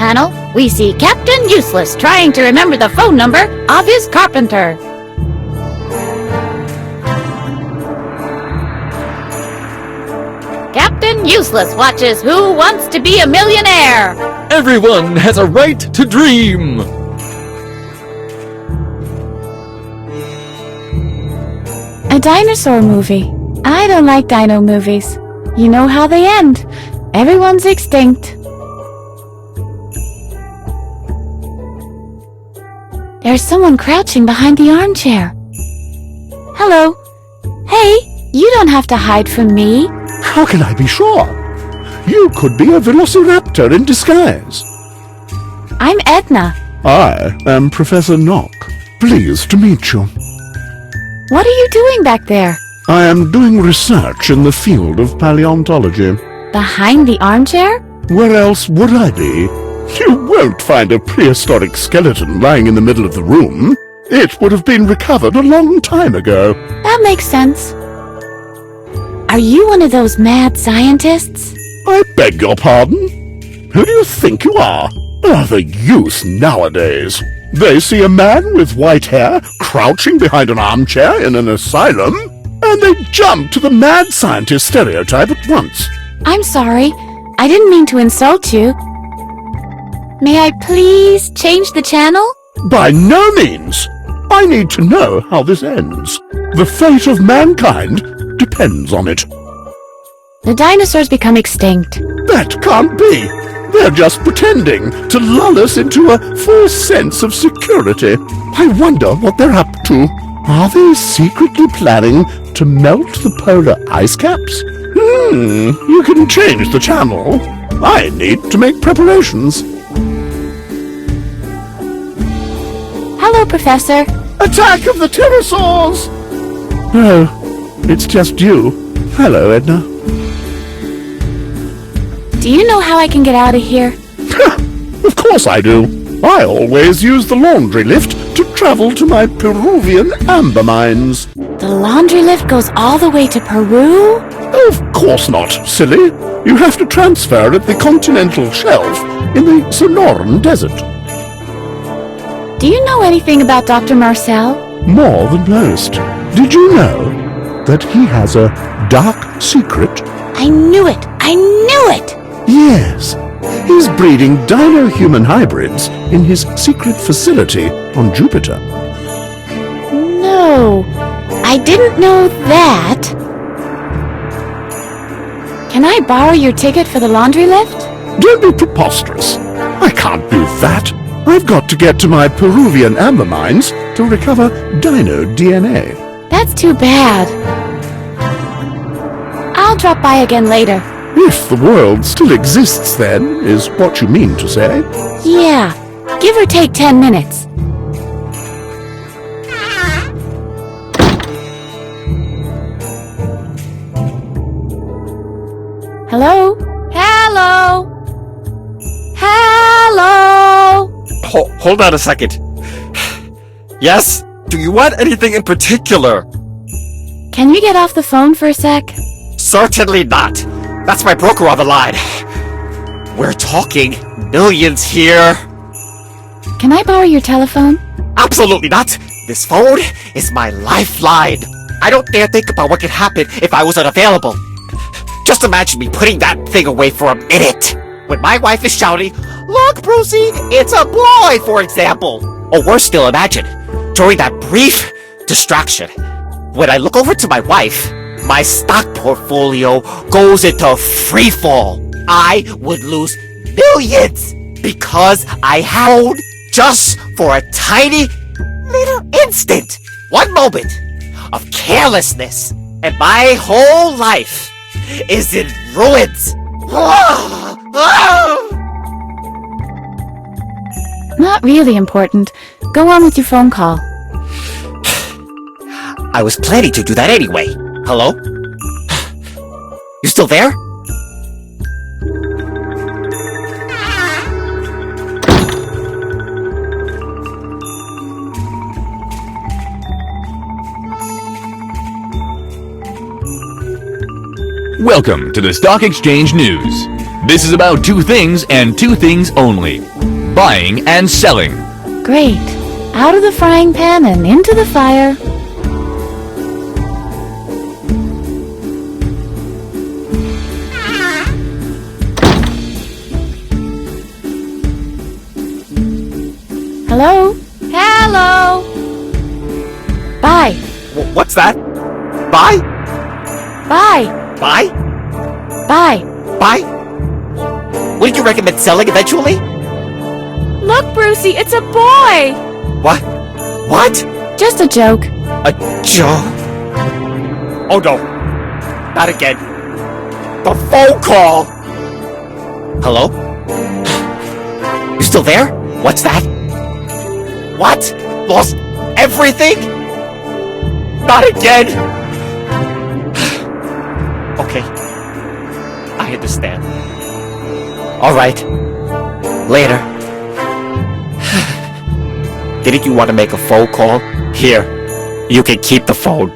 panel, we see Captain Useless trying to remember the phone number of his carpenter. Captain Useless watches Who Wants to Be a Millionaire. Everyone has a right to dream. A dinosaur movie. I don't like dino movies. You know how they end. Everyone's extinct. There's someone crouching behind the armchair. Hello. Hey, you don't have to hide from me. How can I be sure? You could be a velociraptor in disguise. I'm Edna. I am Professor Knock. Pleased to meet you. What are you doing back there? I am doing research in the field of paleontology. Behind the armchair? Where else would I be? You won't find a prehistoric skeleton lying in the middle of the room. It would have been recovered a long time ago. That makes sense. Are you one of those mad scientists? I beg your pardon? Who do you think you are? The youth nowadays. They see a man with white hair crouching behind an armchair in an asylum, and they jump to the mad scientist stereotype at once. I'm sorry. I didn't mean to insult you. May I please change the channel? By no means. I need to know how this ends. The fate of mankind depends on it. The dinosaurs become extinct. That can't be. They're just pretending to lull us into a false sense of security. I wonder what they're up to. Are they secretly planning to melt the polar ice caps? You can change the channel. I need to make preparations. Hello, Professor. Attack of the pterosaurs! Oh, it's just you. Hello, Edna. Do you know how I can get out of here? Of course I do. I always use the laundry lift to travel to my Peruvian amber mines. The laundry lift goes all the way to Peru? Of course not, silly. You have to transfer at the continental shelf in the Sonoran Desert. Do you know anything about Dr. Marcel? More than most. Did you know that he has a dark secret? I knew it! I knew it! Yes. He's breeding dino-human hybrids in his secret facility on Jupiter. No, I didn't know that. Can I borrow your ticket for the laundry lift? Don't be preposterous. I can't do that. I've got to get to my Peruvian amber mines to recover dino DNA. That's too bad. I'll drop by again later. If the world still exists, then, is what you mean to say. Yeah, give or take 10 minutes. Hello? Hello? Hello? Hold on a second. Yes? Do you want anything in particular? Can you get off the phone for a sec? Certainly not. That's my broker on the line. We're talking millions here. Can I borrow your telephone? Absolutely not. This phone is my lifeline. I don't dare think about what could happen if I was unavailable. Just imagine me putting that thing away for a minute. When my wife is shouting, "Look, Brucey, it's a boy," for example. Or worse still, imagine, during that brief distraction, when I look over to my wife, my stock portfolio goes into freefall. I would lose millions because I held just for a tiny little instant, one moment of carelessness, and my whole life is in ruins. Not really important. Go on with your phone call. I was planning to do that anyway. Hello? You still there? Welcome to the Stock Exchange News. This is about two things and two things only. Buying and selling. Great. Out of the frying pan and into the fire. Hello? Hello? Buy. What's that? Buy? Buy. Buy? Buy. Buy? Wouldn't you recommend selling eventually? Look, Brucey, it's a boy. What? What? Just a joke. A joke? Oh no. Not again. The phone call! Hello? You still there? What's that? What? Lost everything? Not again! Okay. I understand. Alright. Later. Didn't you want to make a phone call? Here. You can keep the phone.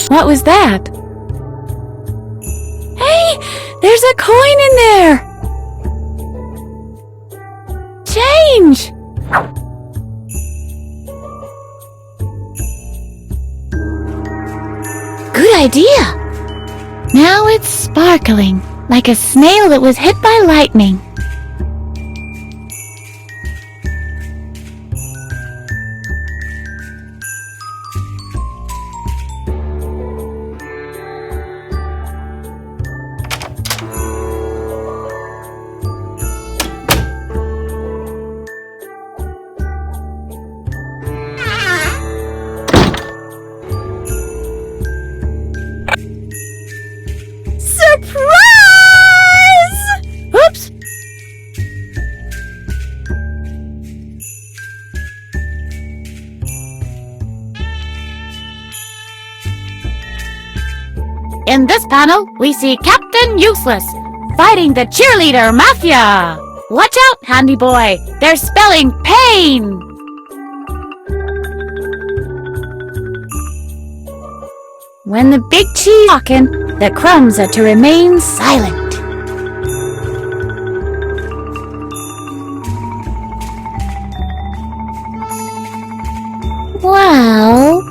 What was that? Hey, there's a coin in there! Change! Good idea! Now it's sparkling, like a snail that was hit by lightning. Surprise! Oops! In this panel, we see Captain Useless fighting the cheerleader mafia. Watch out, handy boy. They're spelling pain. When the big cheese talking, the crumbs are to remain silent. Well,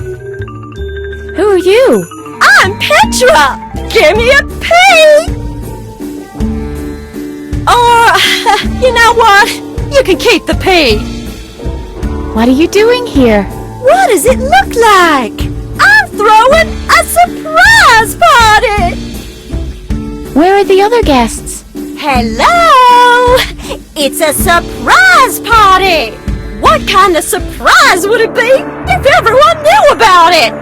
who are you? I'm Petra! Give me a P! Or, you know what? You can keep the P. What are you doing here? What does it look like? I'm throwing a surprise party! Where are the other guests? Hello! It's a surprise party! What kind of surprise would it be if everyone knew about it?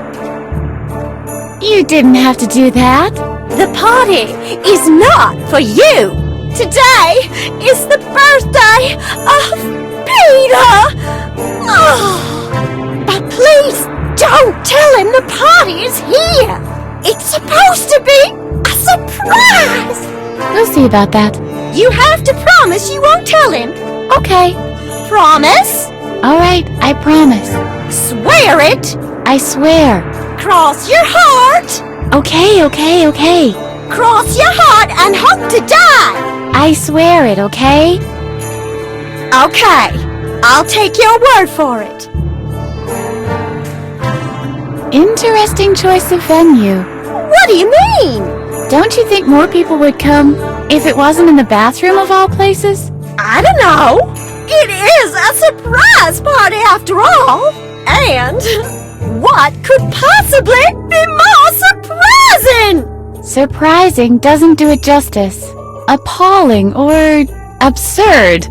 You didn't have to do that. The party is not for you. Today is the birthday of Peter. Oh, but please don't tell him the party is here. It's supposed to be a surprise. We'll see about that. You have to promise you won't tell him. Okay. Promise? All right, I promise. Swear it. I swear. Cross your heart. Okay. Cross your heart and hope to die. I swear it, okay? Okay, I'll take your word for it. Interesting choice of venue. What do you mean? Don't you think more people would come if it wasn't in the bathroom of all places? I don't know. It is a surprise party after all. And what could possibly be more surprising? Surprising doesn't do it justice. Appalling or absurd.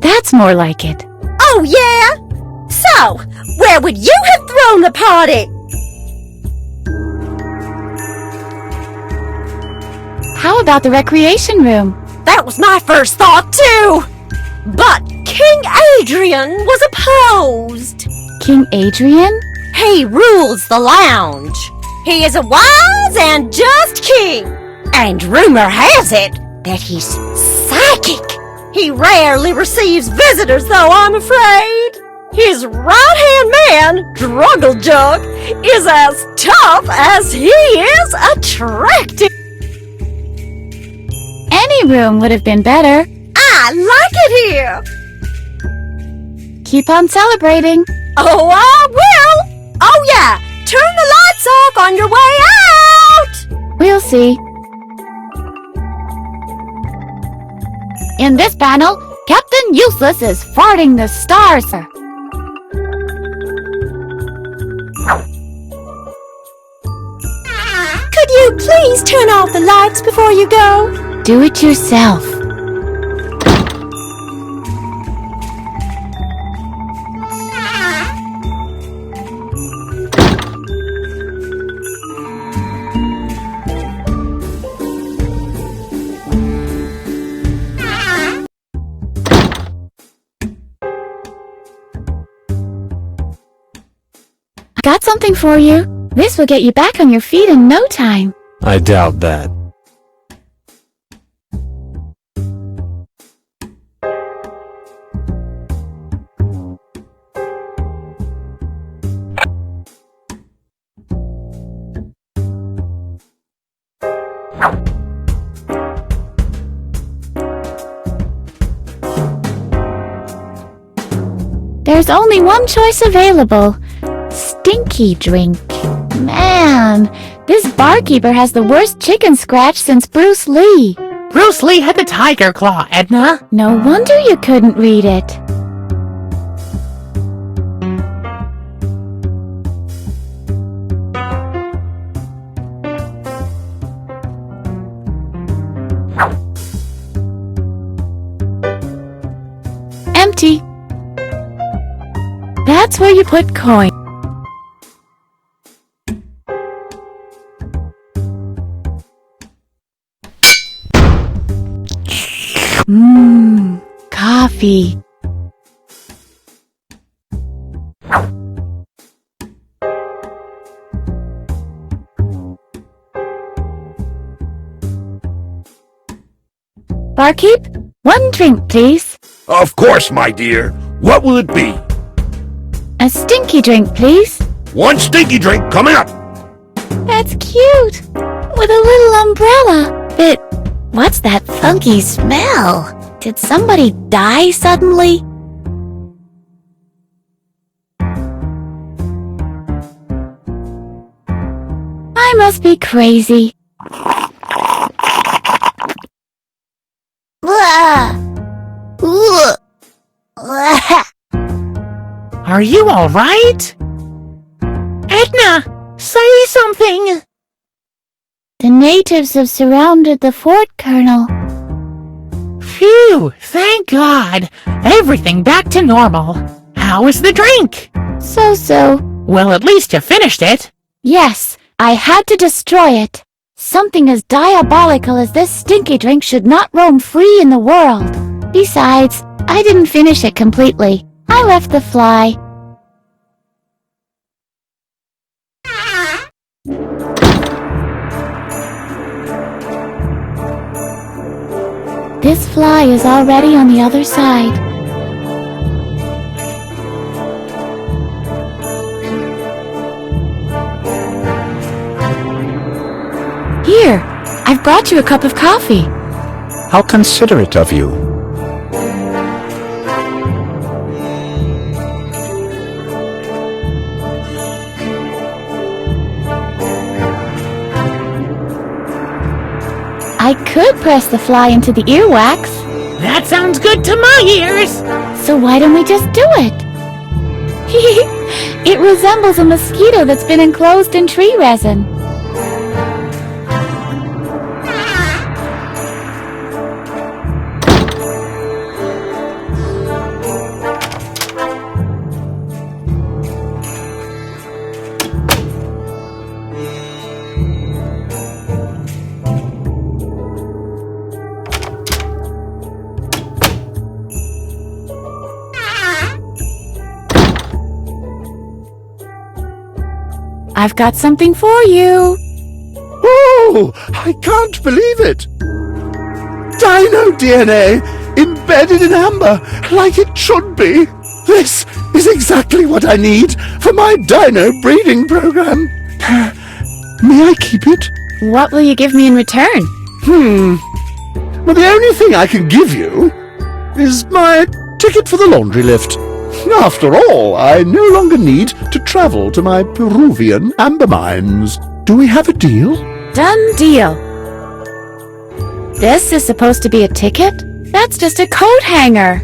That's more like it. Oh, yeah? So, where would you have thrown the party? How about the recreation room? That was my first thought, too. But King Adrian was opposed. King Adrian? He rules the lounge. He is a wise and just king. And rumor has it that he's psychic. He rarely receives visitors, though, I'm afraid. His right-hand man, Druggle Jug, is as tough as he is attractive. Any room would have been better. I like it here. Keep on celebrating. Oh, I will. Oh, yeah. Turn the lights off on your way out. We'll see. In this panel, Captain Useless is farting the stars. Could you please turn off the lights before you go? Do it yourself. Got something for you. This will get you back on your feet in no time. I doubt that. There's only one choice available. Stinky drink. Man, this barkeeper has the worst chicken scratch since Bruce Lee. Bruce Lee had the tiger claw, Edna. No wonder you couldn't read it. Empty. That's where you put coin. Coffee. Barkeep, one drink, please. Of course, my dear. What will it be? A stinky drink, please. One stinky drink coming up. That's cute. With a little umbrella. But what's that funky smell? Did somebody die suddenly? I must be crazy. Are you all right? Edna, say something. The natives have surrounded the fort, Colonel. Phew, thank God. Everything back to normal. How is the drink? So. Well, at least you finished it. Yes, I had to destroy it. Something as diabolical as this stinky drink should not roam free in the world. Besides, I didn't finish it completely. I left the fly. This fly is already on the other side. Here, I've brought you a cup of coffee. How considerate of you. I could press the fly into the earwax. That sounds good to my ears. So why don't we just do it? It resembles a mosquito that's been enclosed in tree resin. I've got something for you. Oh, I can't believe it! Dino DNA embedded in amber, like it should be. This is exactly what I need for my dino breeding program. May I keep it? What will you give me in return? Well, the only thing I can give you is my ticket for the laundry lift. After all, I no longer need to travel to my Peruvian amber mines. Do we have a deal? Done deal. This is supposed to be a ticket? That's just a coat hanger.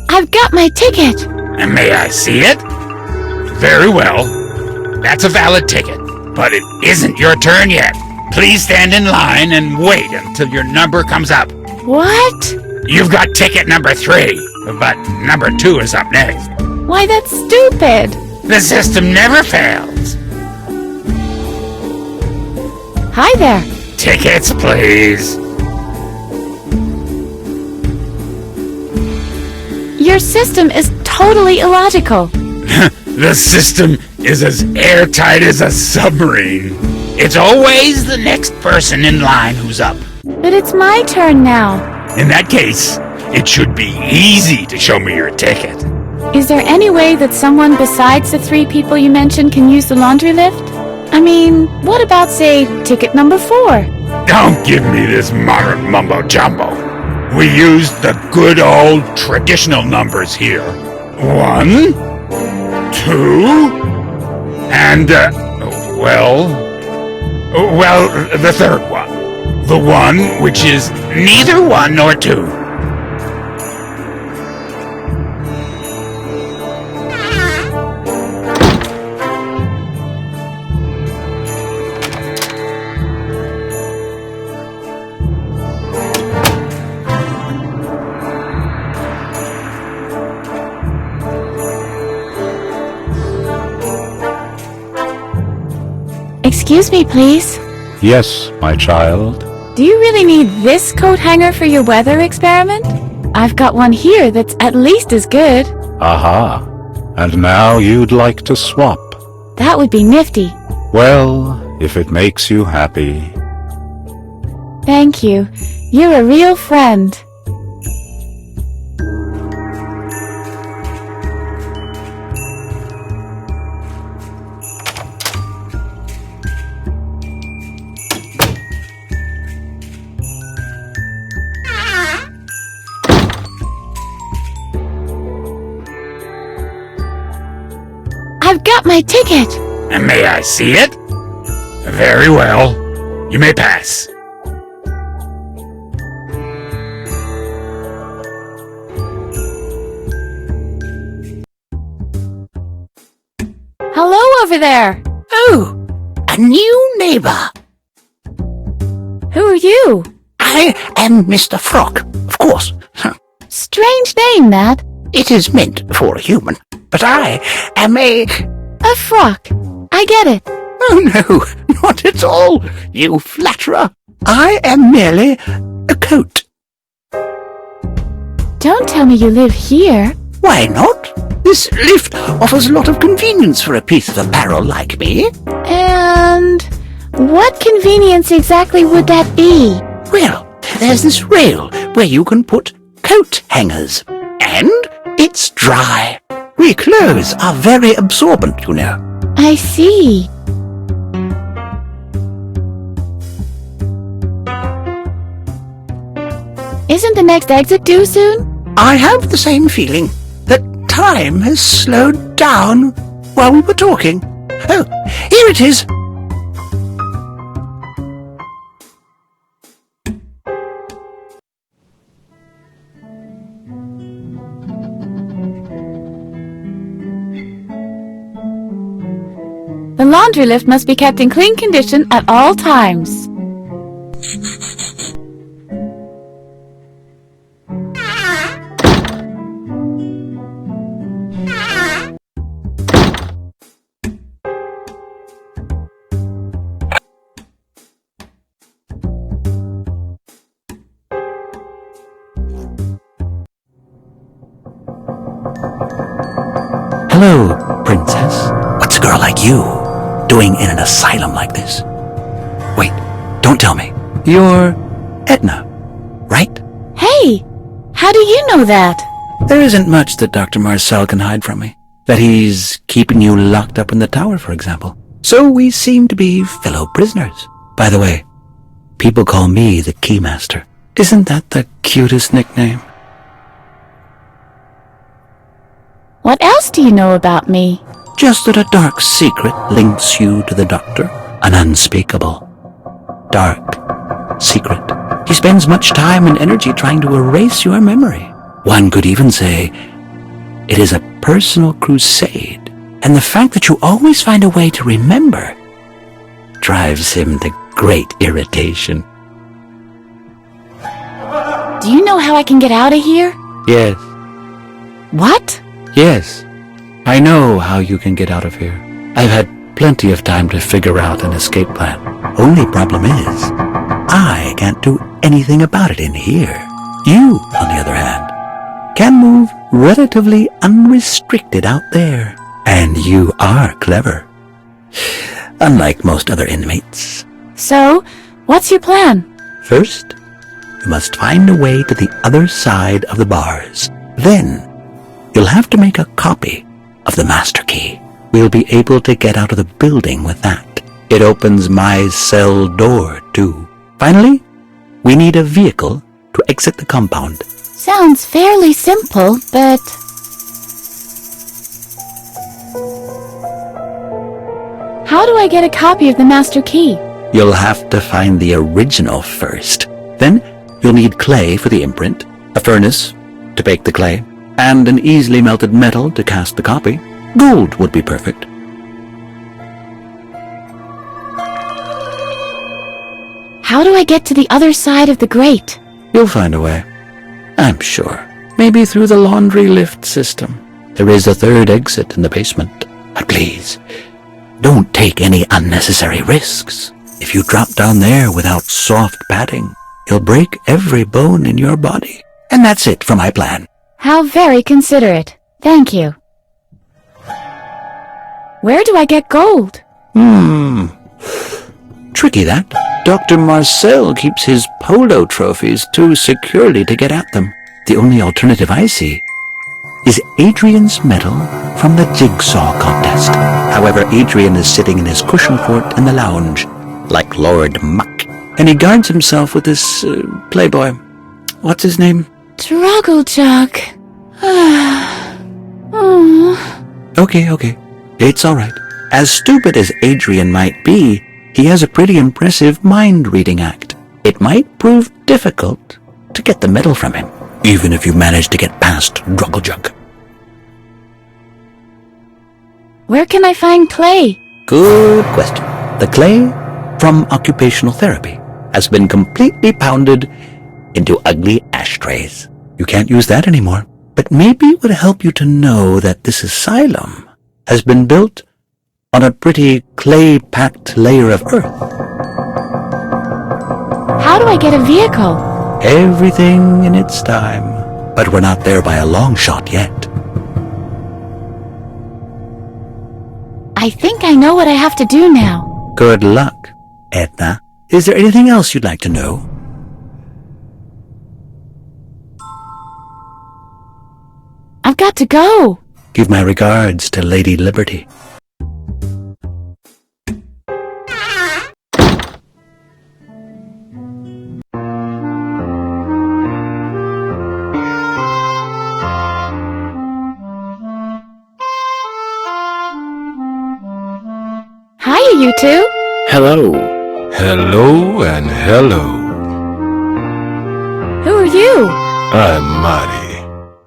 I've got my ticket. May I see it? Very well. That's a valid ticket, but it isn't your turn yet. Please stand in line and wait until your number comes up. What? You've got ticket number 3, but number 2 is up next. Why, that's stupid. The system never fails. Hi there. Tickets, please. Your system is totally illogical. The system is as airtight as a submarine. It's always the next person in line who's up. But it's my turn now. In that case, it should be easy to show me your ticket. Is there any way that someone besides the 3 people you mentioned can use the laundry lift? I mean, what about, say, ticket number 4? Don't give me this modern mumbo-jumbo. We use the good old traditional numbers here. 1, 2, and, well, the third one. The one which is neither 1 nor 2. Excuse me, please. Yes, my child. Do you really need this coat hanger for your weather experiment? I've got one here that's at least as good. Aha. And now you'd like to swap. That would be nifty. Well, if it makes you happy. Thank you. You're a real friend. I've got my ticket. May I see it? Very well. You may pass. Hello over there. Oh, a new neighbor. Who are you? I am Mr. Frog, of course. Strange name, that. It is meant for a human, but I am A frock. I get it. Oh no, not at all, you flatterer. I am merely a coat. Don't tell me you live here. Why not? This lift offers a lot of convenience for a piece of apparel like me. And what convenience exactly would that be? Well, there's this rail where you can put coat hangers. And it's dry. We clothes are very absorbent, you know. I see. Isn't the next exit due soon? I have the same feeling that time has slowed down while we were talking. Oh, here it is. The laundry lift must be kept in clean condition at all times. Hello, princess. What's a girl like you doing in an asylum like this? Wait, don't tell me. You're Edna, right? Hey, how do you know that? There isn't much that Dr. Marcel can hide from me. That he's keeping you locked up in the tower, for example. So we seem to be fellow prisoners. By the way, people call me the Keymaster. Isn't that the cutest nickname? What else do you know about me? Just that a dark secret links you to the doctor. An unspeakable, dark secret. He spends much time and energy trying to erase your memory. One could even say it is a personal crusade, and the fact that you always find a way to remember drives him to great irritation. Do you know how I can get out of here? Yes, What? yes, I know how you can get out of here. I've had plenty of time to figure out an escape plan. Only problem is, I can't do anything about it in here. You, on the other hand, can move relatively unrestricted out there. And you are clever. Unlike most other inmates. So, what's your plan? First, you must find a way to the other side of the bars. Then, you'll have to make a copy of the master key. We'll be able to get out of the building with that. It opens my cell door, too. Finally, we need a vehicle to exit the compound. Sounds fairly simple, but... How do I get a copy of the master key? You'll have to find the original first. Then, you'll need clay for the imprint, a furnace to bake the clay, and an easily melted metal to cast the copy. Gold would be perfect. How do I get to the other side of the grate? You'll find a way. I'm sure. Maybe through the laundry lift system. There is a third exit in the basement. But please, don't take any unnecessary risks. If you drop down there without soft padding, you'll break every bone in your body. And that's it for my plan. How very considerate. Thank you. Where do I get gold? Tricky that. Dr. Marcel keeps his polo trophies too securely to get at them. The only alternative I see is Adrian's medal from the jigsaw contest. However, Adrian is sitting in his cushion fort in the lounge, like Lord Muck. And he guards himself with this playboy. What's his name? Jug. Okay. It's all right. As stupid as Adrian might be, he has a pretty impressive mind-reading act. It might prove difficult to get the medal from him, even if you manage to get past Jug. Where can I find clay? Good question. The clay from occupational therapy has been completely pounded into ugly ashtrays. You can't use that anymore. But maybe it would help you to know that this asylum has been built on a pretty clay-packed layer of earth. How do I get a vehicle? Everything in its time. But we're not there by a long shot yet. I think I know what I have to do now. Good luck, Edna. Is there anything else you'd like to know? I've got to go. Give my regards to Lady Liberty. Hiya, you two. Hello. Hello and hello. Who are you? I'm Marty,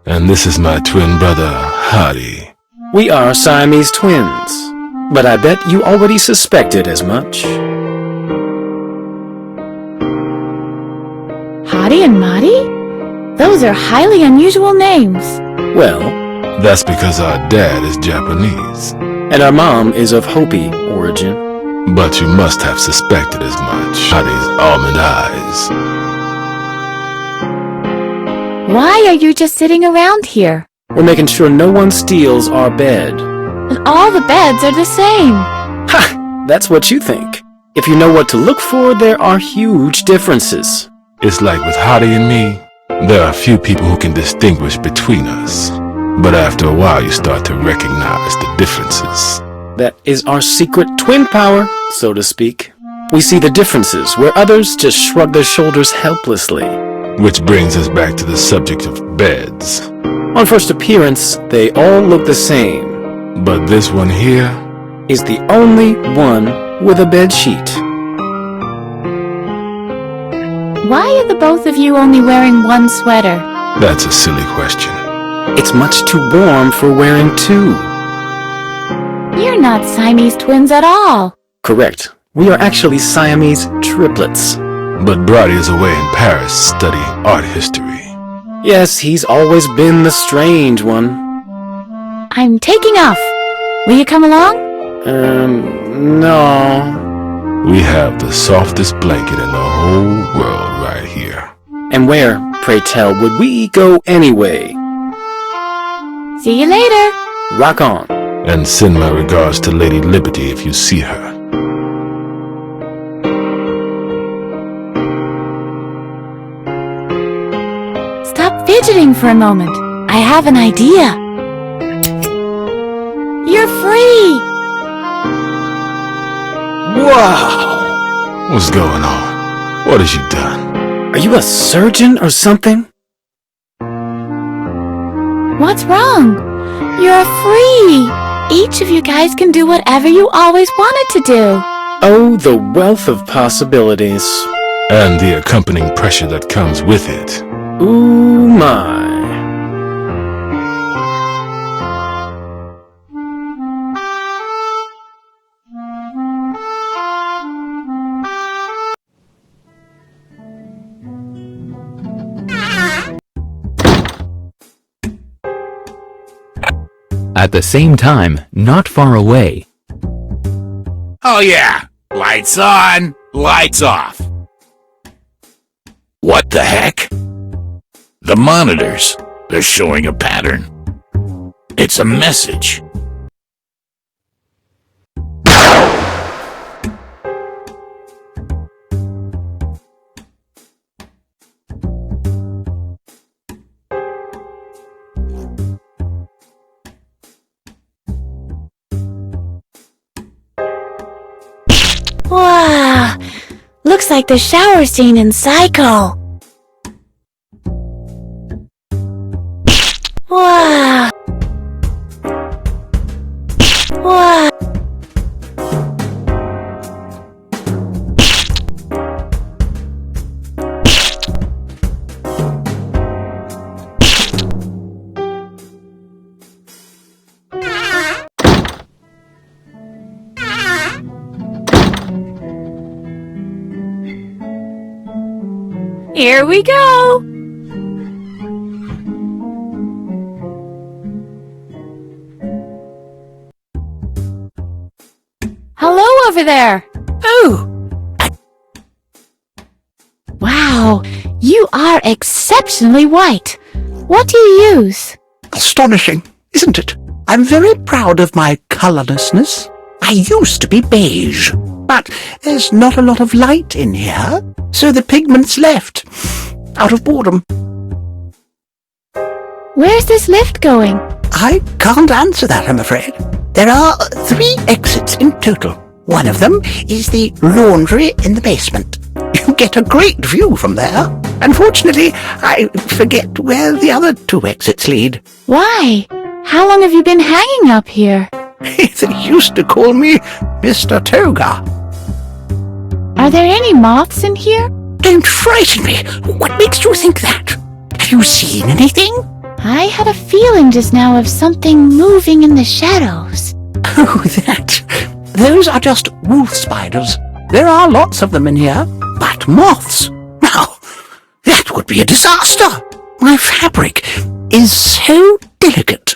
and this is my twin brother, Hardy. We are Siamese twins. but I bet you already suspected as much. Hottie and Mottie? Those are highly unusual names. Well, That's because our dad is Japanese. and our mom is of Hopi origin. But you must have suspected as much. Hottie's almond eyes. Why are you just sitting around here? We're making sure no one steals our bed. But all the beds are the same. Ha! That's what you think. If you know what to look for, there are huge differences. It's like with Hottie and me, there are few people who can distinguish between us. But after a while you start to recognize the differences. That is our secret twin power, so to speak. We see the differences where others just shrug their shoulders helplessly. Which brings us back to the subject of beds. On first appearance, they all look the same. But this one here Is the only one with a bed sheet. Why are the both of you only wearing one sweater? That's a silly question. It's much too warm for wearing two. You're not Siamese twins at all. Correct. We are actually Siamese triplets. But Brody is away in Paris studying art history. Yes, he's always been the strange one. I'm taking off. Will you come along? No. We have the softest blanket in the whole world right here. And where, pray tell, would we go anyway? See you later. Rock on. And send my regards to Lady Liberty if you see her. Stop fidgeting for a moment. I have an idea. You're free. Wow! What's going on? What has you done? Are you a surgeon or something? What's wrong? You're free. Each of you guys can do whatever you always wanted to do. Oh, the wealth of possibilities. And the accompanying pressure that comes with it. Ooh my. At the same time, not far away, Oh yeah, lights on, lights off. What the heck? The monitors, they're showing a pattern. It's a message. Wow. Looks like the shower scene in Psycho. Wow. Wow. Here we go. Hello over there. Oh, Wow, you are exceptionally white. What do you use? astonishing, isn't it? I'm very proud of my colourlessness. I used to be beige, but there's not a lot of light in here, so the pigment's left. Out of boredom. Where's this lift going? I can't answer that, I'm afraid. There are 3 exits in total. One of them is the laundry in the basement. You get a great view from there. Unfortunately, I forget where the other 2 exits lead. Why? How long have you been hanging up here? They used to call me Mr. Toga. Are there any moths in here? Don't frighten me. What makes you think that? Have you seen anything? I had a feeling just now of something moving in the shadows. Oh, that. Those are just wolf spiders. There are lots of them in here, but moths. Now, that would be a disaster. My fabric is so delicate.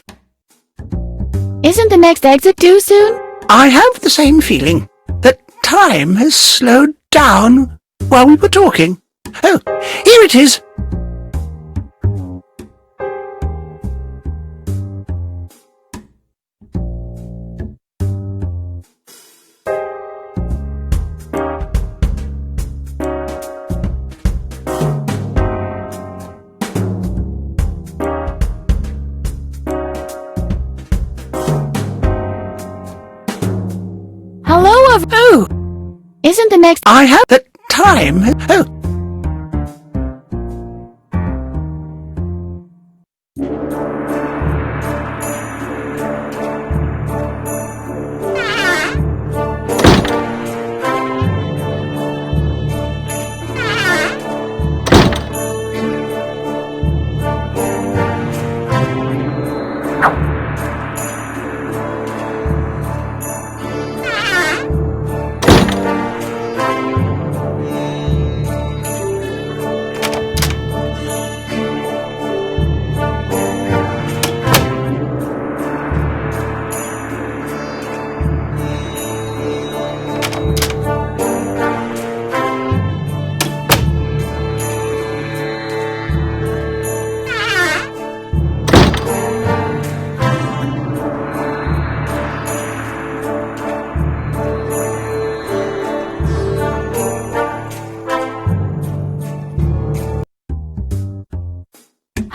Isn't the next exit due soon? I have the same feeling that time has slowed down while we were talking. Oh, here it is. Oh, isn't the next... I have the time. Oh.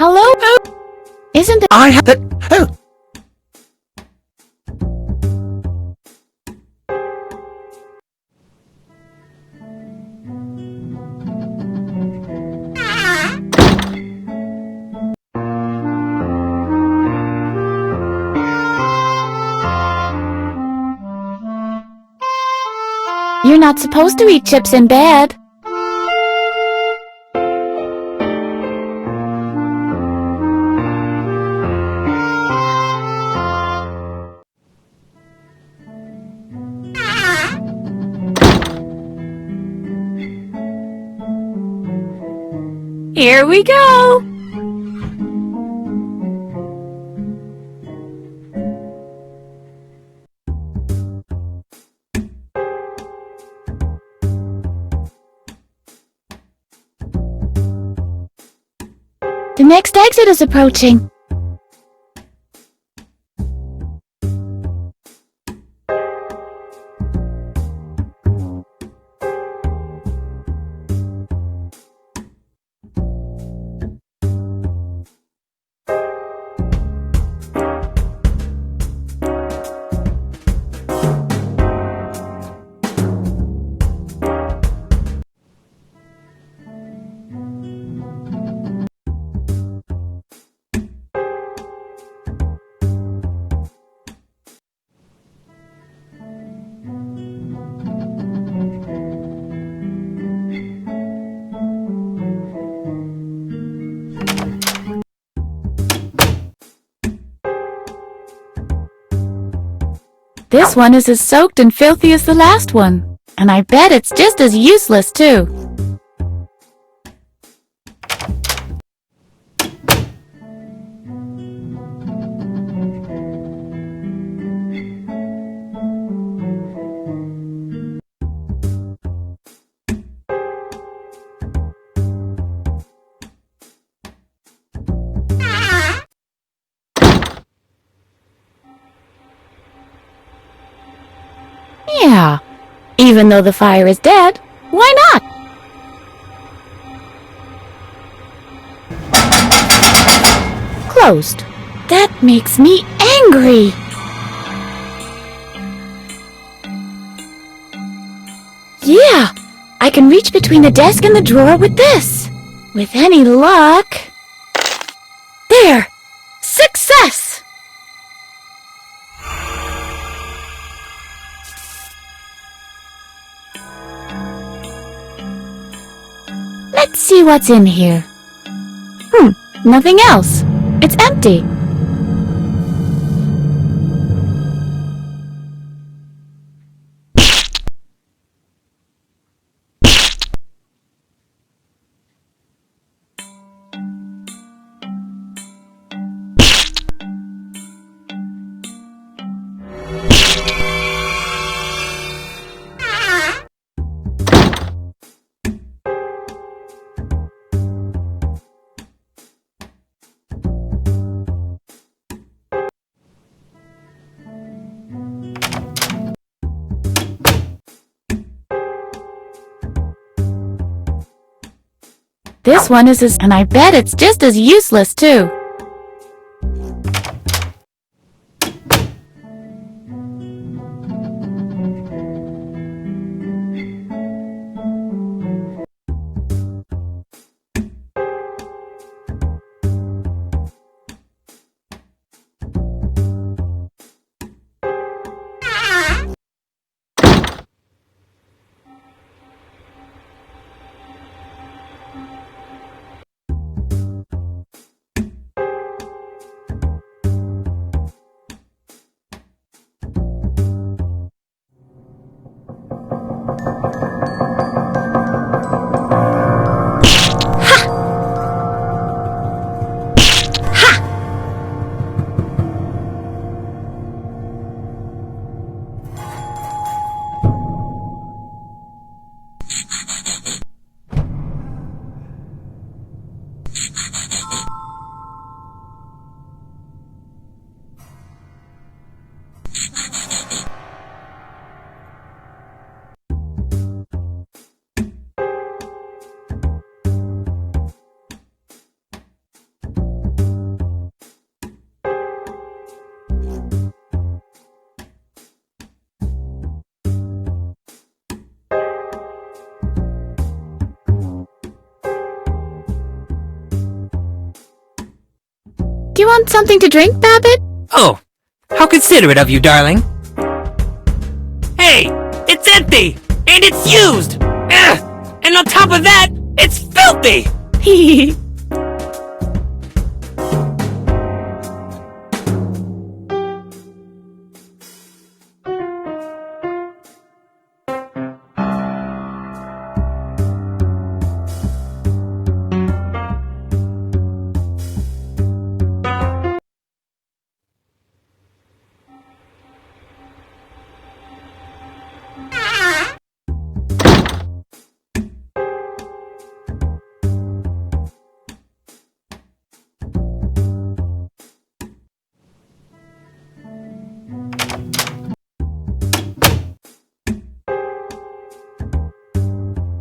Hello? Isn't the... I have the... Oh. You're not supposed to eat chips in bed. Here we go! The next exit is approaching. This one is as soaked and filthy as the last one. And I bet it's just as useless, too. Yeah, even though the fire is dead, why not? Closed. That makes me angry. Yeah, I can reach between the desk and the drawer with this. With any luck... There! Success! Let's see what's in here. Nothing else. It's empty. This one is and I bet it's just as useless too. Do you want something to drink, Babbitt? Oh, how considerate of you, darling. Hey, it's empty! And it's used! Ugh, and on top of that, it's filthy! Hee.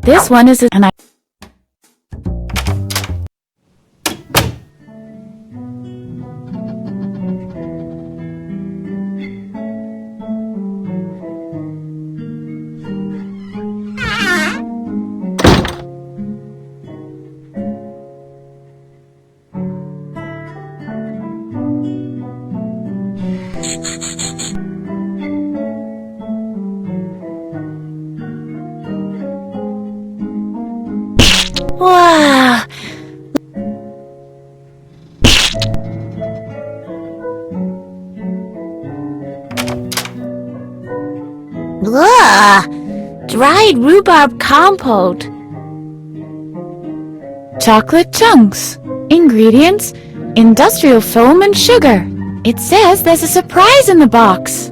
This one is and I Wow! Ugh! Dried rhubarb compote. Chocolate chunks. Ingredients: industrial foam and sugar. It says there's a surprise in the box.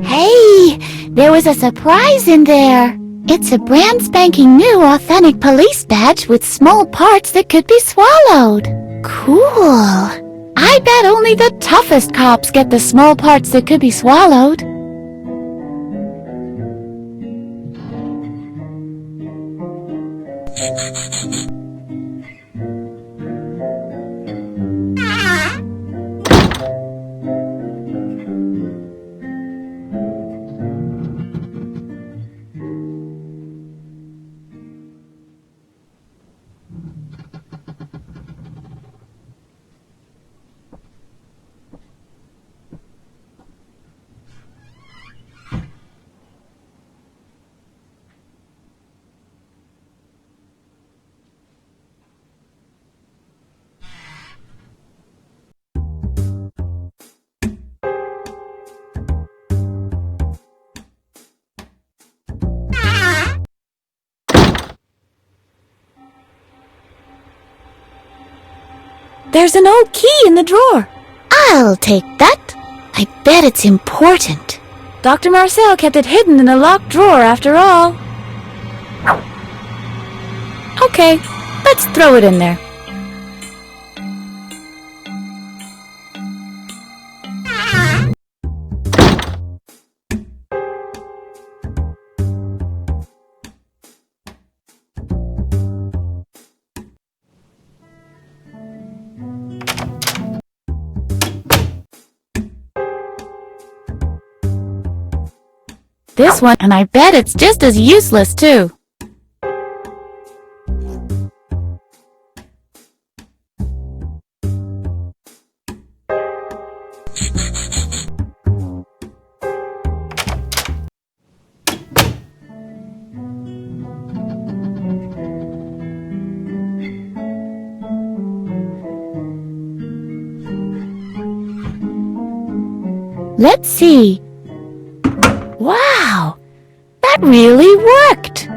Hey, there was a surprise in there. It's a brand spanking new authentic police badge with small parts that could be swallowed. Cool. I bet only the toughest cops get the small parts that could be swallowed. There's an old key in the drawer. I'll take that. I bet it's important. Dr. Marcel kept it hidden in a locked drawer after all. Okay, Let's throw it in there. This one, and I bet it's just as useless too. Let's see. Wow! That really worked!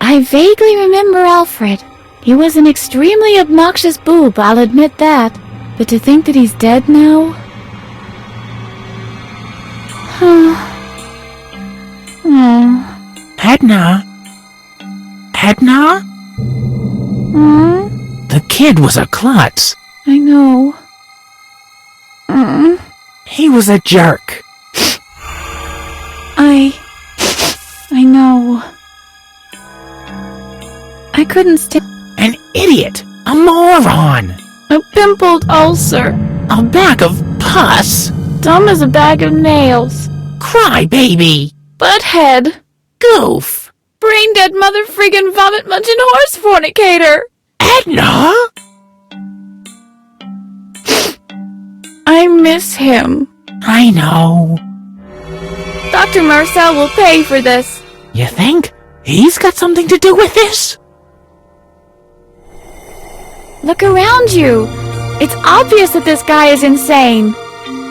I vaguely remember Alfred. He was an extremely obnoxious boob, I'll admit that. But to think that he's dead now? Edna? Edna? The kid was a klutz. I know. He was a jerk. I know. I couldn't stand An idiot. A moron. a pimpled ulcer. A bag of pus. Dumb as a bag of nails. Cry baby. Butthead. Goof. Brain dead mother friggin' vomit munching horse fornicator. Edna? I miss him. I know. Dr. Marcel will pay for this. You think? He's got something to do with this? Look around you. It's obvious that this guy is insane.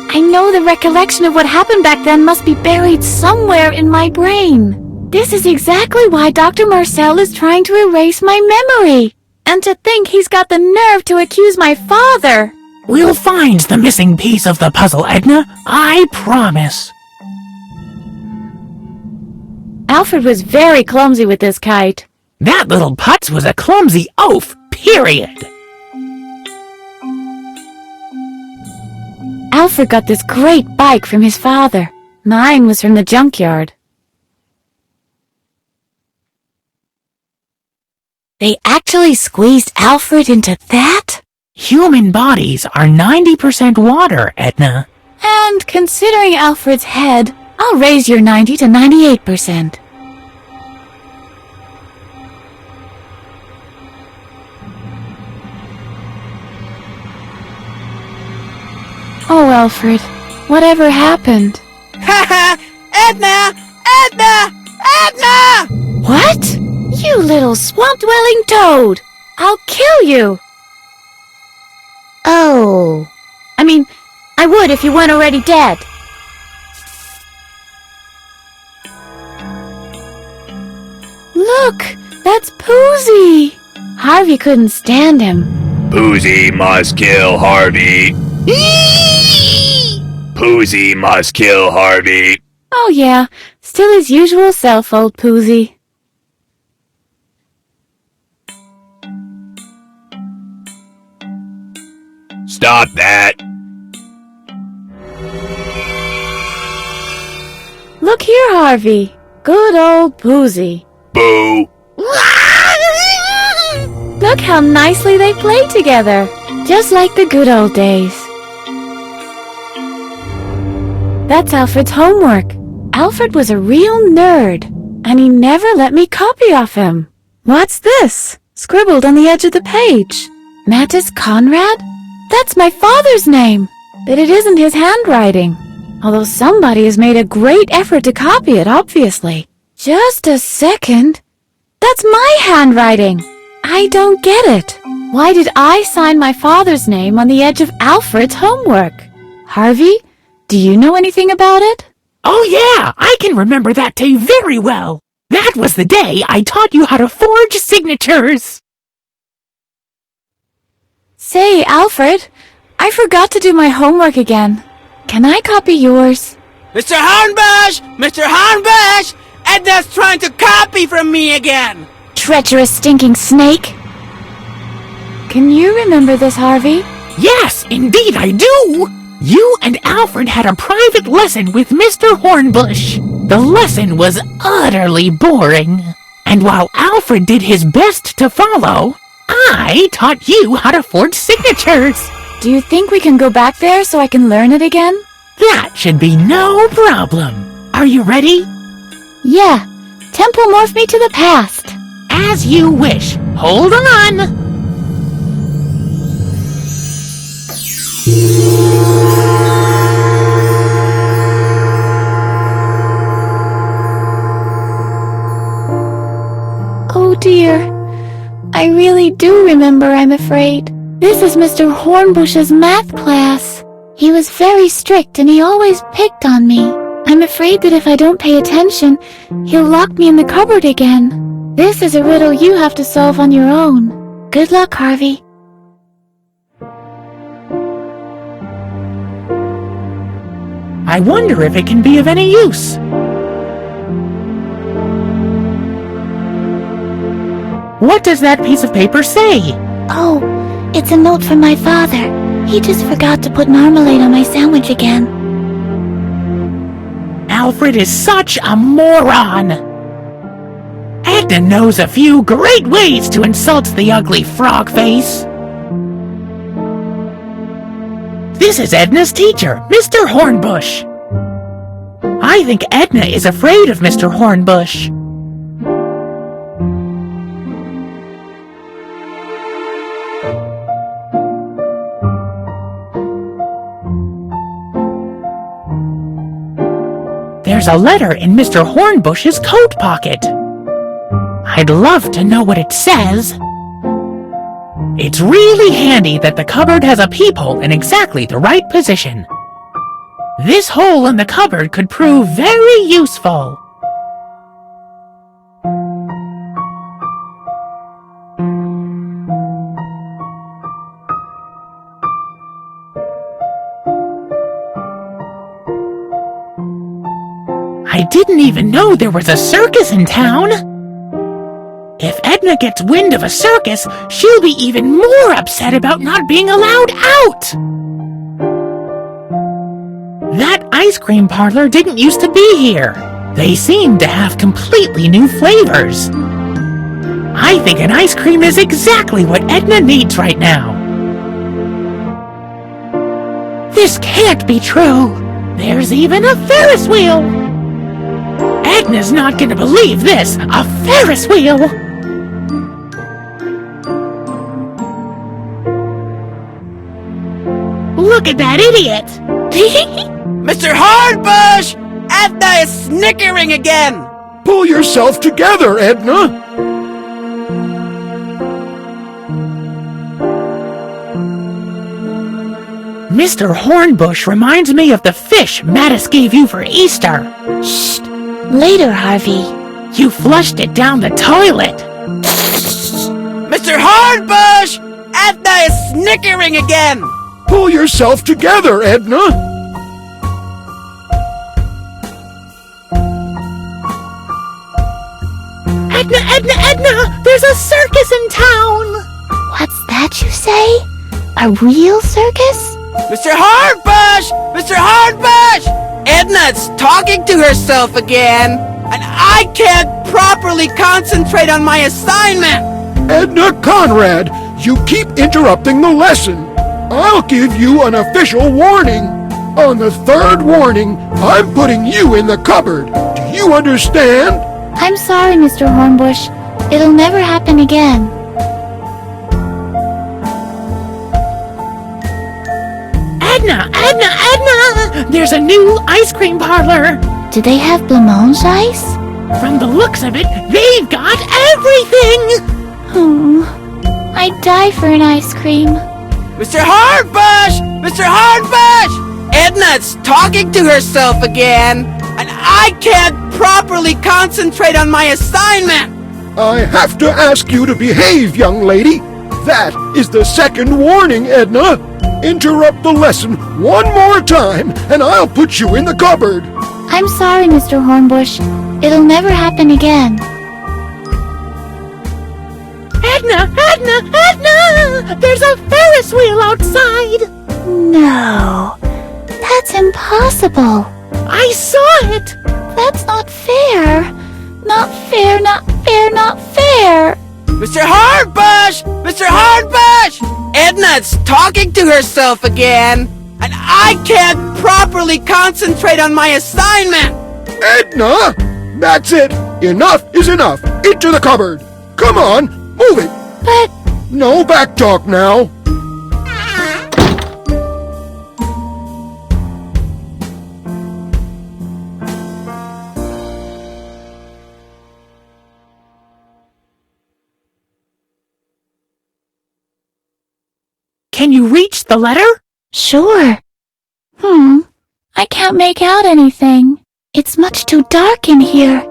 I know the recollection of what happened back then must be buried somewhere in my brain. This is exactly why Dr. Marcel is trying to erase my memory. And to think he's got the nerve to accuse my father. We'll find the missing piece of the puzzle, Edna. I promise. Alfred was very clumsy with this kite. That little putz was a clumsy oaf, period. Alfred got this great bike from his father. Mine was from the junkyard. They actually squeezed Alfred into that? Human bodies are 90% water, Edna. And considering Alfred's head, I'll raise your 90 to 98%. Oh, Alfred, whatever happened? Ha ha! Edna! Edna! Edna! What? You little swamp-dwelling toad! I'll kill you! Oh. I mean, I would if you weren't already dead. Look, that's Poozy! Harvey couldn't stand him. Poozy must kill Harvey. Poozy must kill Harvey. Oh yeah, still his usual self, old Poozy. Stop that. Look here, Harvey. Good old Poozy. Boo. Look how nicely they play together. Just like the good old days. That's Alfred's homework. Alfred was a real nerd, and he never let me copy off him. What's this? Scribbled on the edge of the page. Mattis Conrad? That's my father's name, but it isn't his handwriting. Although somebody has made a great effort to copy it, obviously. Just a second. That's my handwriting. I don't get it. Why did I sign my father's name on the edge of Alfred's homework? Harvey, do you know anything about it? Oh yeah, I can remember that day very well. That was the day I taught you how to forge signatures. Say, Alfred, I forgot to do my homework again. Can I copy yours? Mr. Hornbush! Mr. Hornbush! Edna's trying to copy from me again! Treacherous stinking snake! Can you remember this, Harvey? Yes, indeed I do! You and Alfred had a private lesson with Mr. Hornbush. The lesson was utterly boring. And while Alfred did his best to follow, I taught you how to forge signatures. Do you think we can go back there so I can learn it again? That should be no problem. Are you ready? Yeah. Temple morph me to the past. As you wish. Hold on. Oh dear. I really do remember, I'm afraid. This is Mr. Hornbush's math class. He was very strict and he always picked on me. I'm afraid that if I don't pay attention, he'll lock me in the cupboard again. This is a riddle you have to solve on your own. Good luck, Harvey. I wonder if it can be of any use. What does that piece of paper say? Oh, it's a note from my father. He just forgot to put marmalade on my sandwich again. Alfred is such a moron. Edna knows a few great ways to insult the ugly frog face. This is Edna's teacher, Mr. Hornbush. I think Edna is afraid of Mr. Hornbush. There's a letter in Mr. Hornbush's coat pocket. I'd love to know what it says. It's really handy that the cupboard has a peephole in exactly the right position. This hole in the cupboard could prove very useful. I didn't even know there was a circus in town. If Edna gets wind of a circus, she'll be even more upset about not being allowed out. That ice cream parlor didn't used to be here. They seem to have completely new flavors. I think an ice cream is exactly what Edna needs right now. This can't be true. There's even a Ferris wheel. Edna's not gonna believe this! A Ferris wheel! Look at that idiot! Mr. Hornbush! Edna is snickering again! Pull yourself together, Edna! Mr. Hornbush reminds me of the fish Mattis gave you for Easter. Shh! Later, Harvey. You flushed it down the toilet. Mr. Hornbush! Edna is snickering again! Pull yourself together, Edna! Edna! There's a circus in town! What's that you say? A real circus? Mr. Hornbush! Mr. Hornbush! Edna's talking to herself again, and I can't properly concentrate on my assignment! Edna Conrad, you keep interrupting the lesson. I'll give you an official warning. On the third warning, I'm putting you in the cupboard. Do you understand? I'm sorry, Mr. Hornbush. It'll never happen again. Edna! There's a new ice cream parlor! Do they have blancmange ice? From the looks of it, they've got everything! I'd die for an ice cream. Mr. Hornbush! Mr. Hornbush! Edna's talking to herself again, and I can't properly concentrate on my assignment! I have to ask you to behave, young lady. That is the second warning, Edna. interrupt the lesson one more time, and I'll put you in the cupboard. I'm sorry, Mr. Hornbush. It'll never happen again. Edna! Edna! Edna! There's a Ferris wheel outside! No, that's impossible. I saw it! That's not fair. Not fair, not fair, not fair. Mr. Hornbush! Mr. Hornbush! Edna's talking to herself again, and I can't properly concentrate on my assignment! Edna! That's it! Enough is enough! Into the cupboard! Come on, move it! But... No back talk now! Can you reach the letter? Sure. I can't make out anything. It's much too dark in here.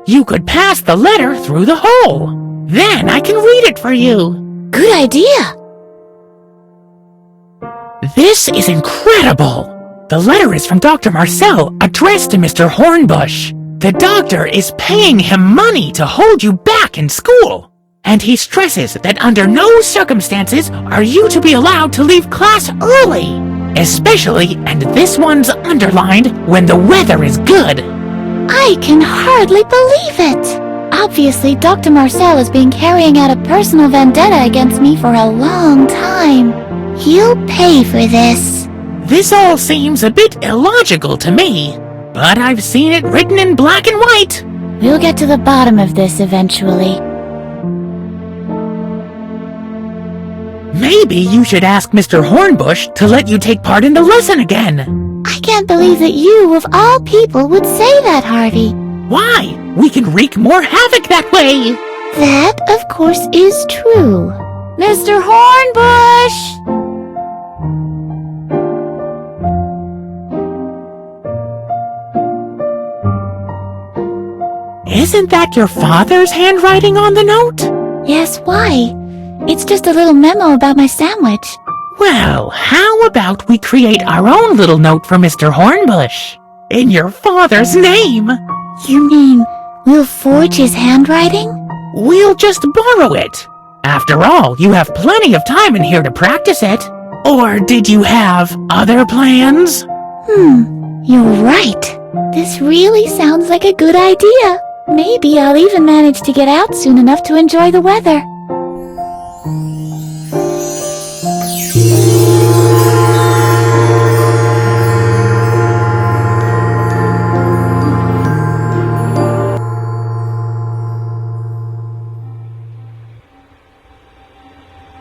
You could pass the letter through the hole. Then I can read it for you. Good idea. This is incredible. The letter is from Dr.Marcel, addressed to Mr. Hornbush. The doctor is paying him money to hold you back in school. And he stresses that under no circumstances are you to be allowed to leave class early. Especially, and this one's underlined, when the weather is good. I can hardly believe it. Obviously, Dr. Marcel has been carrying out a personal vendetta against me for a long time. He'll pay for this. This all seems a bit illogical to me, but I've seen it written in black and white. We'll get to the bottom of this eventually. Maybe you should ask Mr. Hornbush to let you take part in the lesson again. I can't believe that you, of all people, would say that, Harvey. Why? We can wreak more havoc that way. That, of course, is true. Mr. Hornbush! Isn't that your father's handwriting on the note? Yes, why? It's just a little memo about my sandwich. Well, how about we create our own little note for Mr. Hornbush? In your father's name. You mean we'll forge his handwriting? We'll just borrow it. After all, you have plenty of time in here to practice it. Or did you have other plans? You're right. This really sounds like a good idea. Maybe I'll even manage to get out soon enough to enjoy the weather.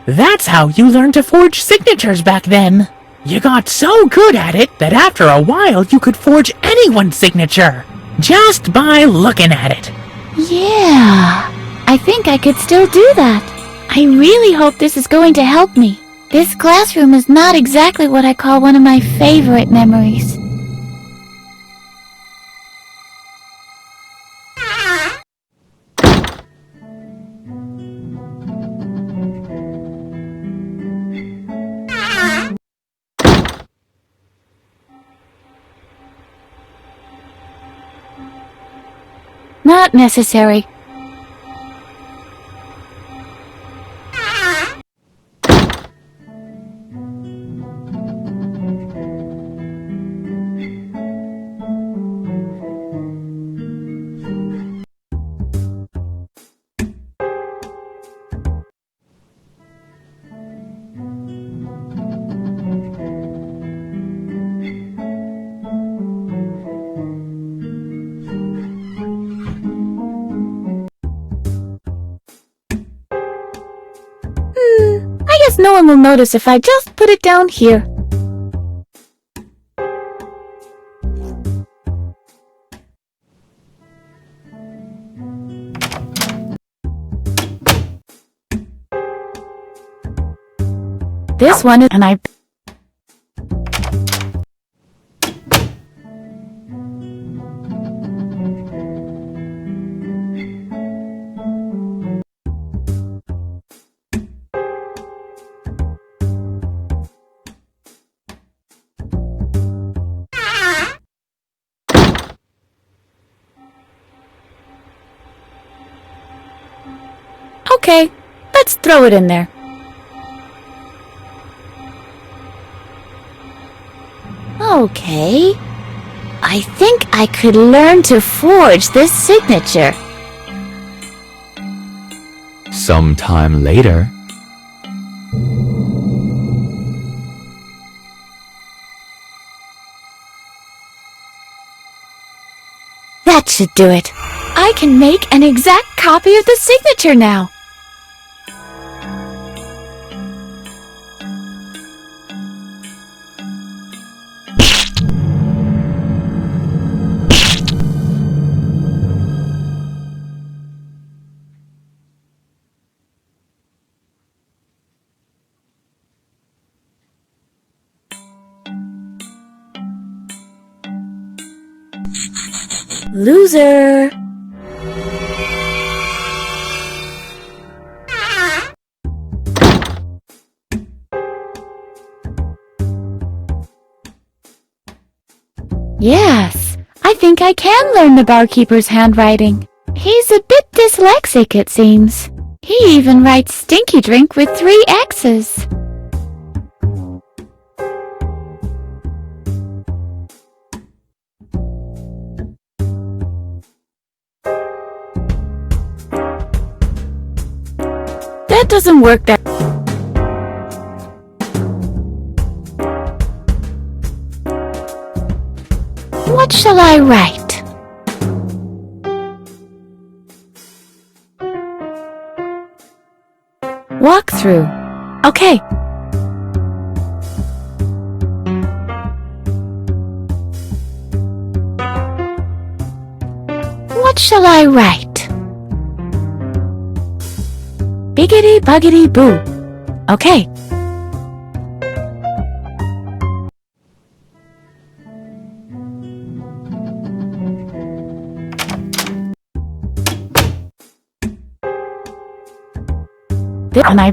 That's how you learned to forge signatures back then. You got so good at it that after a while you could forge anyone's signature, just by looking at it. Yeah, I think I could still do that. I really hope this is going to help me. This classroom is not exactly what I call one of my favorite memories. Not necessary. I guess no one will notice if I just put it down here. This one, and I... Okay, let's throw it in there. Okay. I think I could learn to forge this signature. Sometime later. That should do it. I can make an exact copy of the signature now. Loser! Yes, I think I can learn the barkeeper's handwriting. He's a bit dyslexic, it seems. He even writes stinky drink with 3 X's. That doesn't work that. What shall I write? Walk through. Okay. What shall I write? Biggity buggity boo. Okay. And I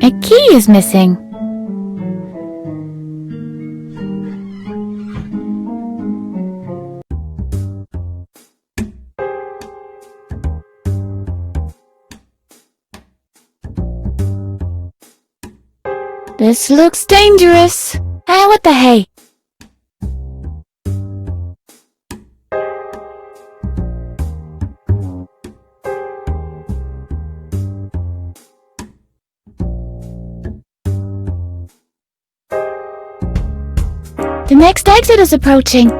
a key is missing. This looks dangerous. What the hey? The next exit is approaching.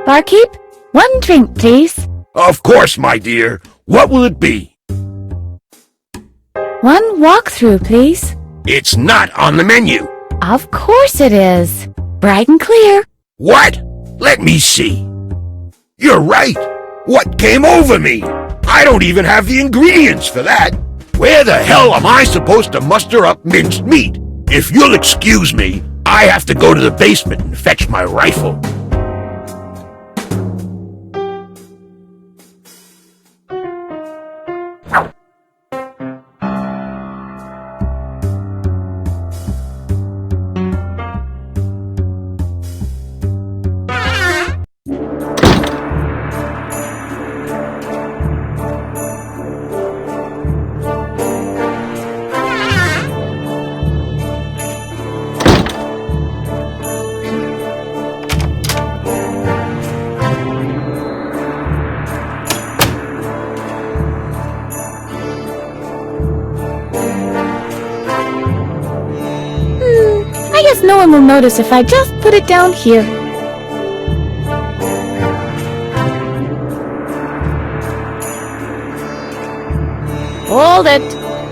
Barkeep, 1 drink, please. Of course, my dear. What will it be? 1 walkthrough, please. It's not on the menu. Of course it is. Bright and clear. What? Let me see. You're right. What came over me? I don't even have the ingredients for that. Where the hell am I supposed to muster up minced meat? If you'll excuse me, I have to go to the basement and fetch my rifle. no one will notice if I just put it down here. Hold it.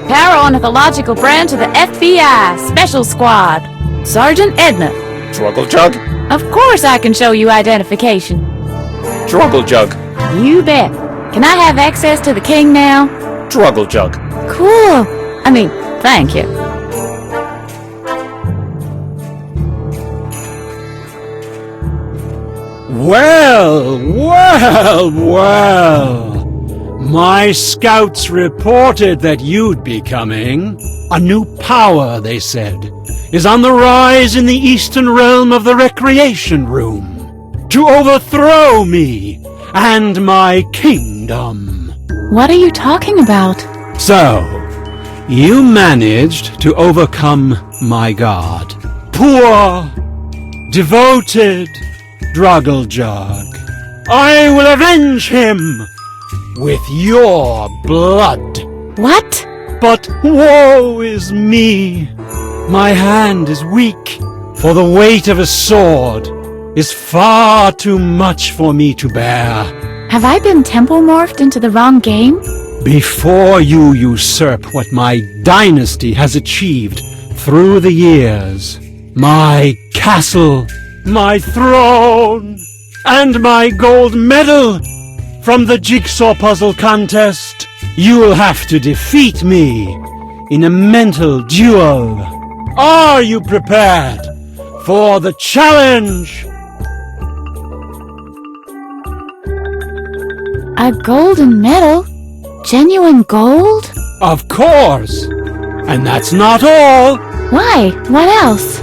Paraornithological branch of the FBI, Special Squad. Sergeant Edna. Struggle Jug? Of course I can show you identification. Struggle Jug. You bet. Can I have access to the king now? Struggle Jug. Cool. Thank you. Well. My scouts reported that you'd be coming. A new power, they said, is on the rise in the eastern realm of the recreation room to overthrow me and my kingdom. What are you talking about? So, you managed to overcome my god. Poor, devoted Druggle-Jug. I will avenge him with your blood. What? But woe is me. My hand is weak, for the weight of a sword is far too much for me to bear. Have I been temple morphed into the wrong game? Before you usurp what my dynasty has achieved through the years, my castle, my throne, and my gold medal from the jigsaw puzzle contest, you'll have to defeat me in a mental duel. Are you prepared for the challenge? A golden medal? Genuine gold? Of course. And that's not all. Why? What else?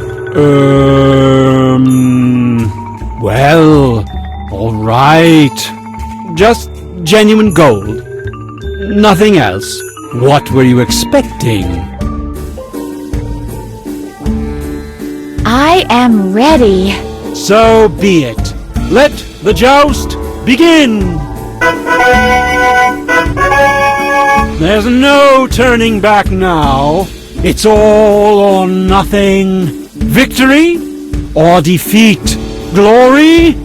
Well, all right. Just genuine gold. Nothing else. What were you expecting? I am ready. So be it. Let the joust begin. There's no turning back now. It's all or nothing. Victory or defeat. Glory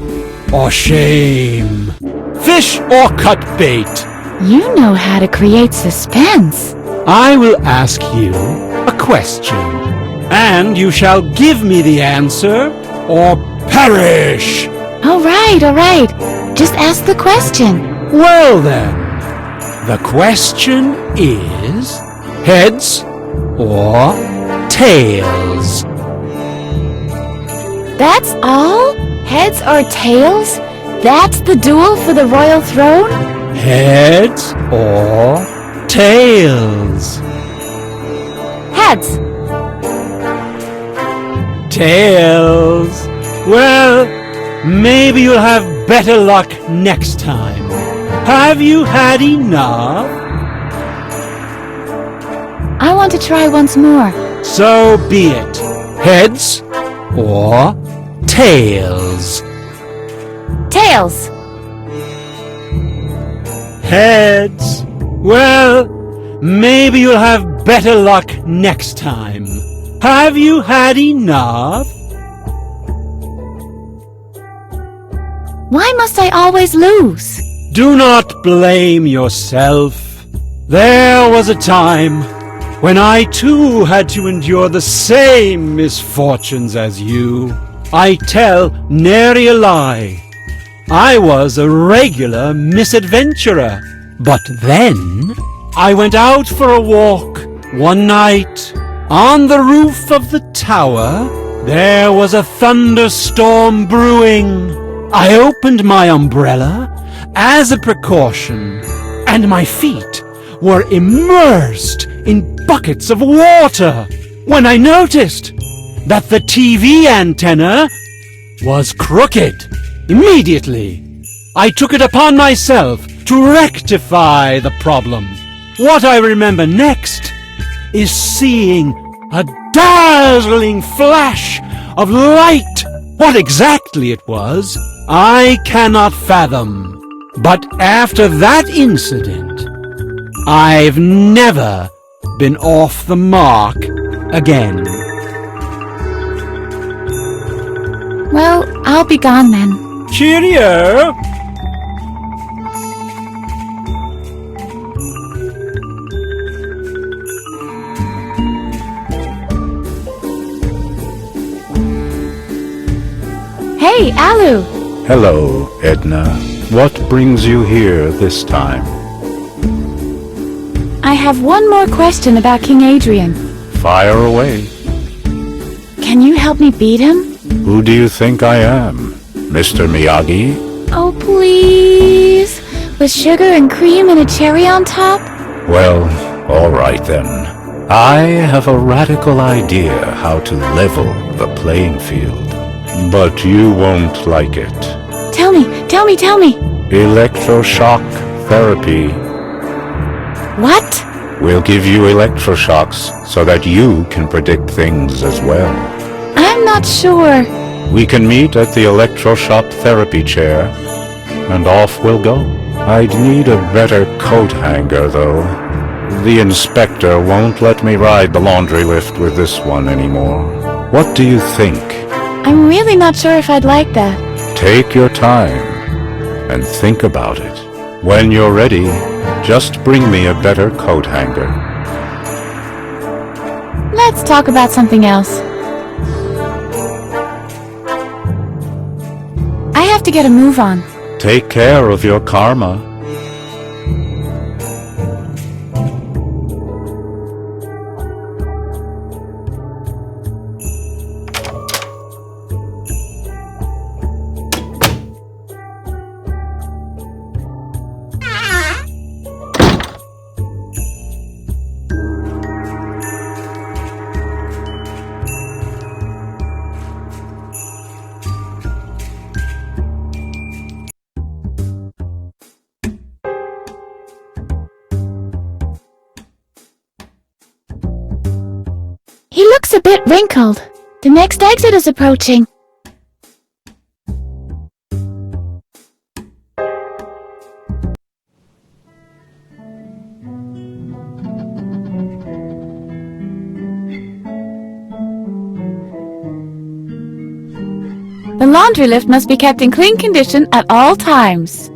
or shame. Fish or cut bait. You know how to create suspense. I will ask you a question, and you shall give me the answer or perish. All right. Just ask the question. Well then, the question is heads or tails? That's all? Heads or tails? That's the duel for the royal throne? Heads or tails? Heads. Tails. Well, maybe you'll have better luck next time. Have you had enough? I want to try once more. So be it. Heads or tails? Tails. Heads. Well, maybe you'll have better luck next time. Have you had enough? Why must I always lose? Do not blame yourself. There was a time when I too had to endure the same misfortunes as you. I tell nary a lie. I was a regular misadventurer. But then I went out for a walk one night. On the roof of the tower, there was a thunderstorm brewing. I opened my umbrella as a precaution, and my feet were immersed in buckets of water when I noticed that the TV antenna was crooked. Immediately, I took it upon myself to rectify the problem. What I remember next is seeing a dazzling flash of light. What exactly it was, I cannot fathom. But after that incident, I've never been off the mark again. Well, I'll be gone then. Cheerio! Hey, Alu! Hello, Edna. What brings you here this time? I have one more question about King Adrian. Fire away. Can you help me beat him? Who do you think I am? Mr. Miyagi? Oh, please. With sugar and cream and a cherry on top? Well, all right then. I have a radical idea how to level the playing field. But you won't like it. Tell me. Electroshock therapy. What? We'll give you electroshocks so that you can predict things as well. I'm not sure. We can meet at the electroshock therapy chair, and off we'll go. I'd need a better coat hanger, though. The inspector won't let me ride the laundry lift with this one anymore. What do you think? I'm really not sure if I'd like that. Take your time and think about it. When you're ready, just bring me a better coat hanger. Let's talk about something else. I have to get a move on. Take care of your karma. He looks a bit wrinkled. The next exit is approaching. The laundry lift must be kept in clean condition at all times.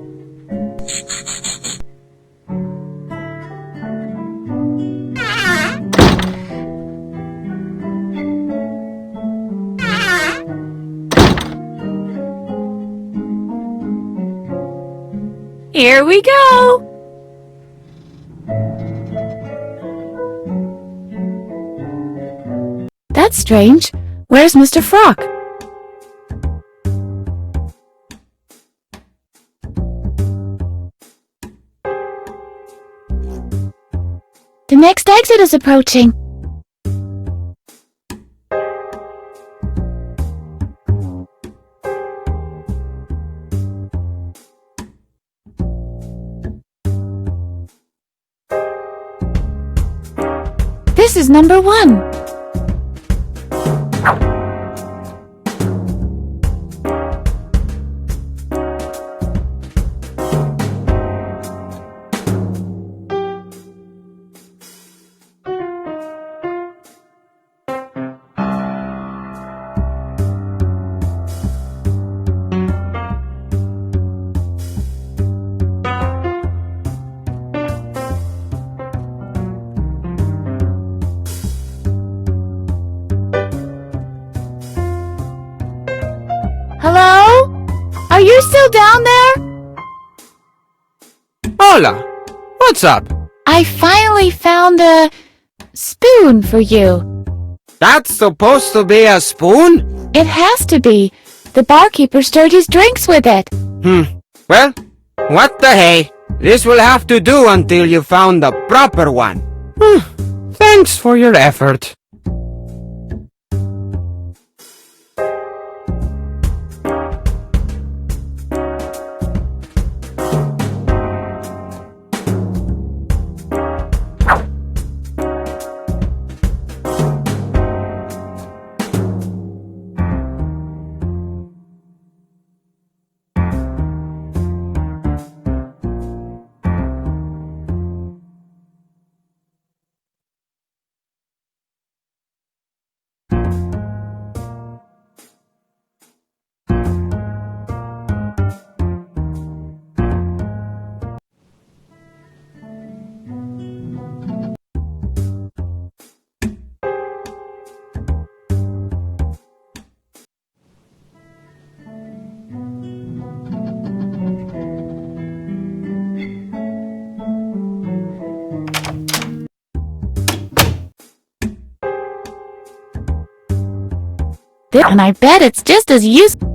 Here we go! That's strange. Where's Mr. Frock? The next exit is approaching. This is number 1. Hello? Are you still down there? Hola! What's up? I finally found a spoon for you. That's supposed to be a spoon? It has to be. The barkeeper stirred his drinks with it. Well, what the hey? This will have to do until you found the proper one. Thanks for your effort. And I bet it's just as useful.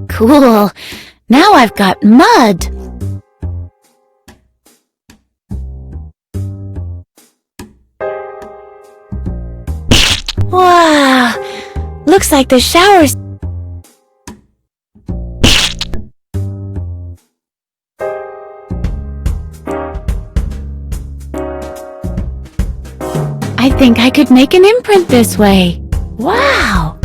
Cool. Now I've got mud. Wow. Looks like the shower's... I think I could make an imprint this way. Wow.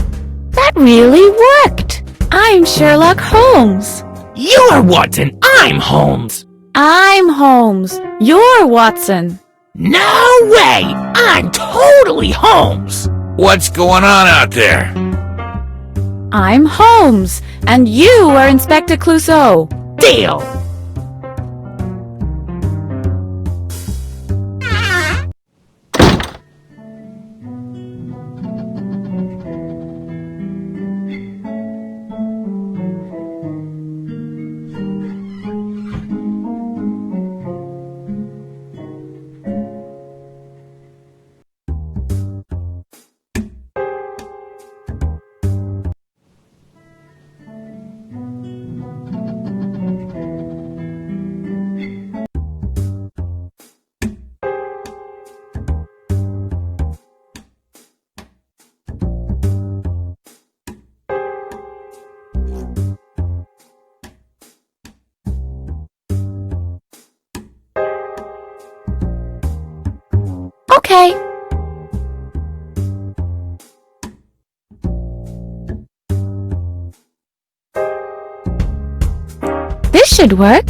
That really worked. I'm Sherlock Holmes. You're Watson. I'm Holmes. I'm Holmes. You're Watson. No way! I'm totally Holmes. What's going on out there? I'm Holmes, and you are Inspector Clouseau. Deal. Okay. This should work.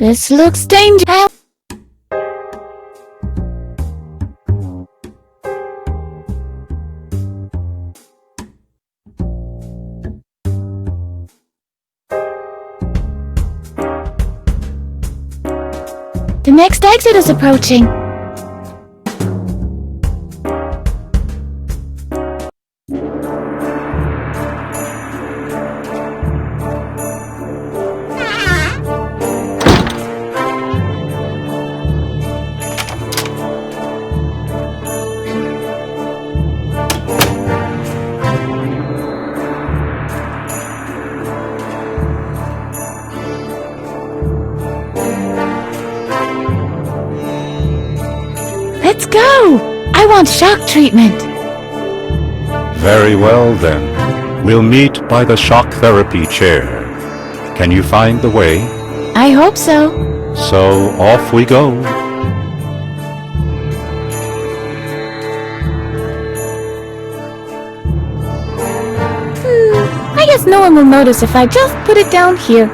This looks dangerous. The next exit is approaching. Let's go! I want shock treatment. Very well then. We'll meet by the shock therapy chair. Can you find the way? I hope so. So off we go. I guess no one will notice if I just put it down here.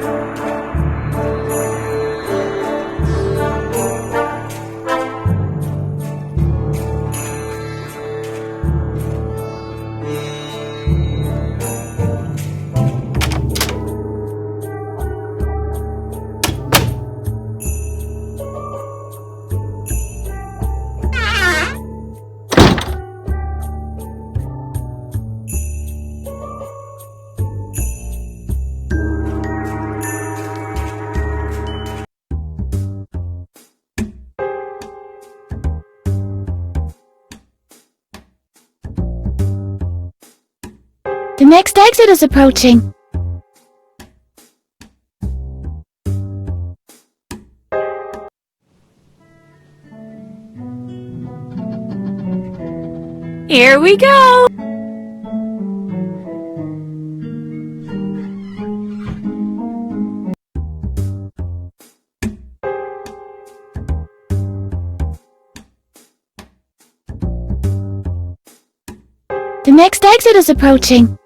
The next exit is approaching. Here we go! The next exit is approaching.